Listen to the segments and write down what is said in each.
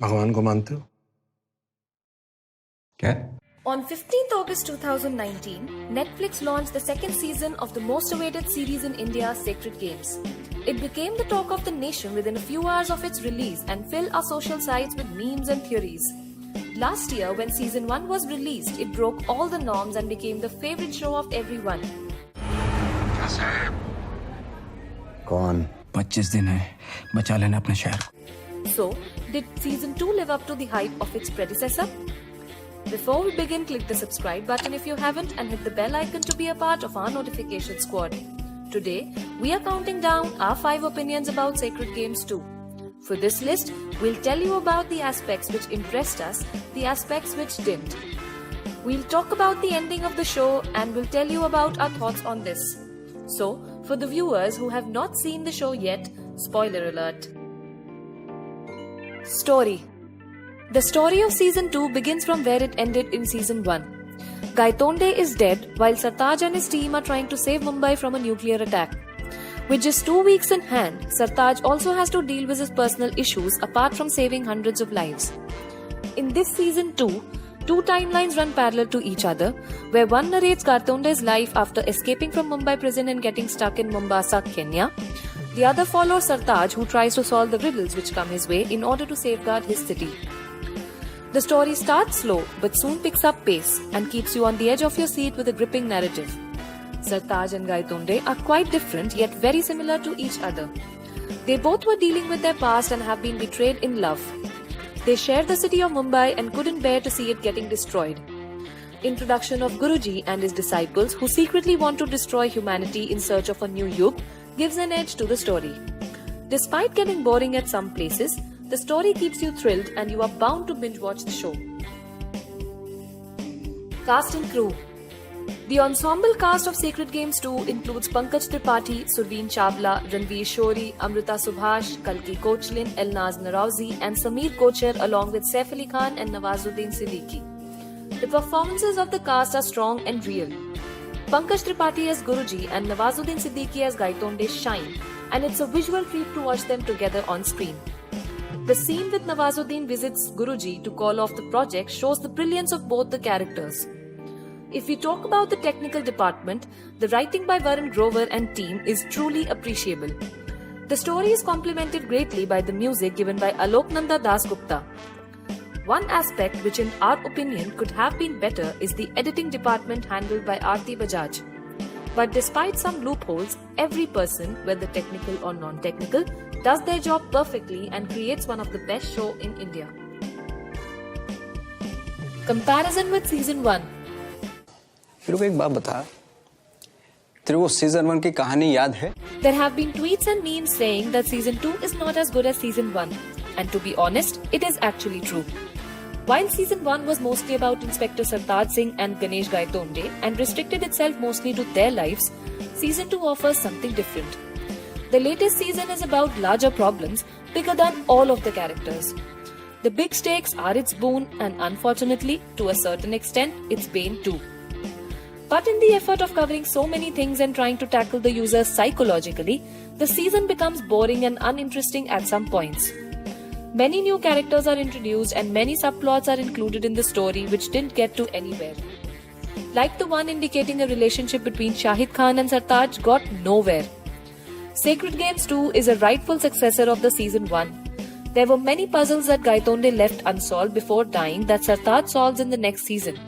भगवान को मानते हो? क्या? On 15th August 2019, Netflix launched the second season of the most awaited series in India, Sacred Games. It became the talk of the nation within a few hours of its release and filled our social sites with memes and theories. Last year, when season 1 was released, it broke all the norms and became the favorite show of everyone. कौन? 25 दिन है, बचा लेना अपने शहर को. So, did season 2 live up to the hype of its predecessor? Before we begin, click the subscribe button if you haven't and hit the bell icon to be a part of our notification squad. Today, we are counting down our 5 opinions about Sacred Games 2. For this list, we'll tell you about the aspects which impressed us, the aspects which didn't. We'll talk about the ending of the show and we'll tell you about our thoughts on this. So, for the viewers who have not seen the show yet, spoiler alert. Story. The story of season 2 begins from where it ended in season 1. Gaitonde is dead while Sartaj and his team are trying to save Mumbai from a nuclear attack. With just 2 weeks in hand, Sartaj also has to deal with his personal issues apart from saving hundreds of lives. In this season 2, 2 timelines run parallel to each other, where one narrates Gaitonde's life after escaping from Mumbai prison and getting stuck in Mombasa, Kenya. The other follows Sartaj, who tries to solve the riddles which come his way in order to safeguard his city. The story starts slow but soon picks up pace and keeps you on the edge of your seat with a gripping narrative. Sartaj and Gaitonde are quite different yet very similar to each other. They both were dealing with their past and have been betrayed in love. They shared the city of Mumbai and couldn't bear to see it getting destroyed. Introduction of Guruji and his disciples who secretly want to destroy humanity in search of a new yug gives an edge to the story. Despite getting boring at some places, the story keeps you thrilled and you are bound to binge watch the show. Cast and crew. The ensemble cast of Sacred Games 2 includes Pankaj Tripathi, Surveen Chawla, Ranveer Shori, Amrita Subhash, Kalki Kochlin, Elnaz Narouzi and Sameer Kocher along with Saif Ali Khan and Nawazuddin Siddiqui. The performances of the cast are strong and real. Pankaj Tripathi as Guruji and Nawazuddin Siddiqui as Gaitonde shine, and it's a visual treat to watch them together on screen. The scene with Nawazuddin visits Guruji to call off the project shows the brilliance of both the characters. If we talk about the technical department, the writing by Varun Grover and team is truly appreciable. The story is complemented greatly by the music given by Alok Nanda Dasgupta. One aspect which in our opinion could have been better is the editing department handled by Aarti Bajaj. But despite some loopholes, every person, whether technical or non-technical, does their job perfectly and creates one of the best shows in India. Comparison with season 1. फिर एक बात बता, तेरे को season 1 की कहानी याद है? There have been tweets and memes saying that season 2 is not as good as season 1. And to be honest, it is actually true. While season 1 was mostly about Inspector Sartaj Singh and Ganesh Gaitonde and restricted itself mostly to their lives, season 2 offers something different. The latest season is about larger problems, bigger than all of the characters. The big stakes are its boon and unfortunately, to a certain extent, its bane too. But in the effort of covering so many things and trying to tackle the users psychologically, the season becomes boring and uninteresting at some points. Many new characters are introduced and many subplots are included in the story which didn't get to anywhere. Like the one indicating a relationship between Shahid Khan and Sartaj got nowhere. Sacred Games 2 is a rightful successor of the season 1. There were many puzzles that Gaitonde left unsolved before dying that Sartaj solves in the next season.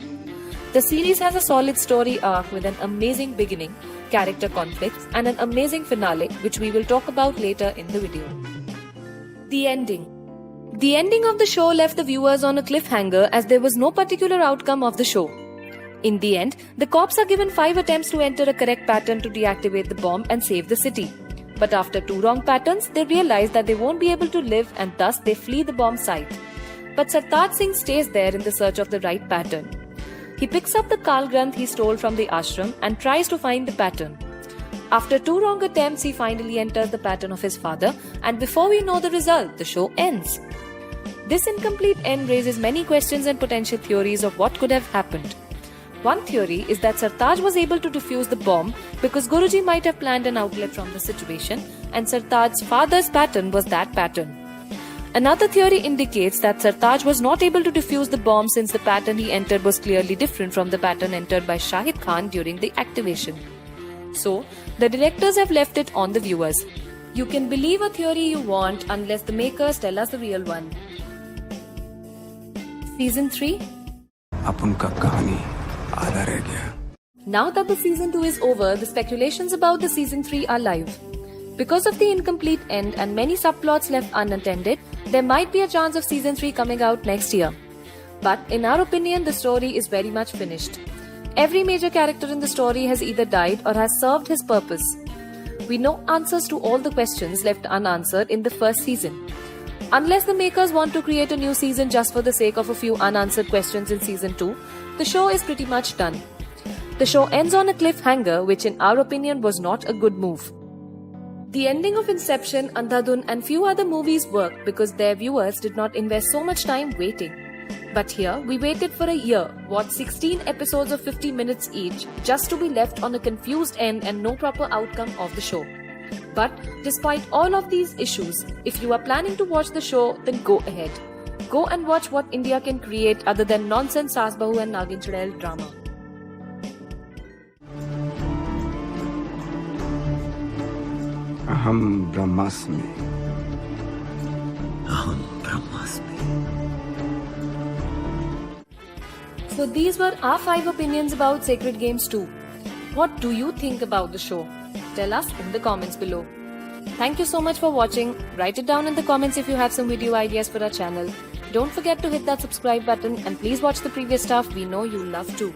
The series has a solid story arc with an amazing beginning, character conflicts and an amazing finale which we will talk about later in the video. The ending. The ending of the show left the viewers on a cliffhanger as there was no particular outcome of the show. In the end, the cops are given 5 attempts to enter a correct pattern to deactivate the bomb and save the city. But after 2 wrong patterns, they realize that they won't be able to live and thus they flee the bomb site. But Sartaj Singh stays there in the search of the right pattern. He picks up the Kal Granth he stole from the ashram and tries to find the pattern. After 2 wrong attempts, he finally enters the pattern of his father, and before we know the result, the show ends. This incomplete end raises many questions and potential theories of what could have happened. One theory is that Sartaj was able to defuse the bomb because Guruji might have planned an outlet from the situation and Sartaj's father's pattern was that pattern. Another theory indicates that Sartaj was not able to defuse the bomb since the pattern he entered was clearly different from the pattern entered by Shahid Khan during the activation. So, the directors have left it on the viewers. You can believe a theory you want unless the makers tell us the real one. Season 3? अब उनका कहानी आधा रह गया. Now that the season 2 is over, the speculations about the season 3 are live. Because of the incomplete end and many subplots left unattended, there might be a chance of season 3 coming out next year. But in our opinion, the story is very much finished. Every major character in the story has either died or has served his purpose. We know answers to all the questions left unanswered in the first season. Unless the makers want to create a new season just for the sake of a few unanswered questions in season 2, the show is pretty much done. The show ends on a cliffhanger, which in our opinion was not a good move. The ending of Inception, Andhadhun and few other movies worked because their viewers did not invest so much time waiting. But here, we waited for a year, watched 16 episodes of 50 minutes each, just to be left on a confused end and no proper outcome of the show. But despite all of these issues, if you are planning to watch the show, then go ahead. Go and watch what India can create other than nonsense Saas Bahu and Nagin Chudel drama. अहम ब्रह्मास्मि. So these were our 5 opinions about Sacred Games 2. What do you think about the show? Tell us in the comments below. Thank you so much for watching. Write it down in the comments if you have some video ideas for our channel. Don't forget to hit that subscribe button and please watch the previous stuff, we know you love too.